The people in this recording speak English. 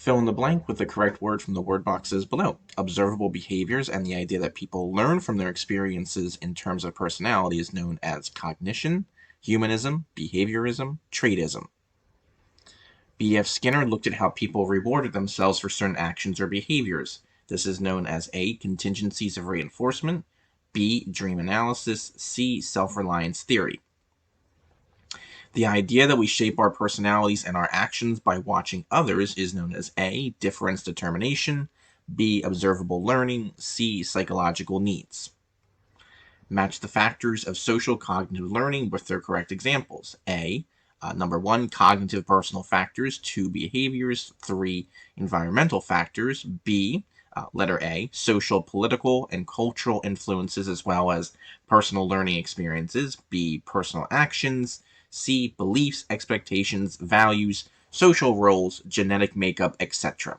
Fill in the blank with the correct word from the word boxes below. Observable behaviors and the idea that people learn from their experiences in terms of personality is known as cognition, humanism, behaviorism, tradeism. B.F. Skinner looked at how people rewarded themselves for certain actions or behaviors. This is known as A. Contingencies of reinforcement, B. Dream analysis, C. Self-reliance theory. The idea that we shape our personalities and our actions by watching others is known as A. Difference determination, B. Observable learning, C. Psychological needs. Match the factors of social cognitive learning with their correct examples. A. Number 1, cognitive personal factors. 2, behaviors. 3, environmental factors. B. Letter A, social, political, and cultural influences as well as personal learning experiences. B. Personal actions. C. Beliefs, expectations, values, social roles, genetic makeup, etc.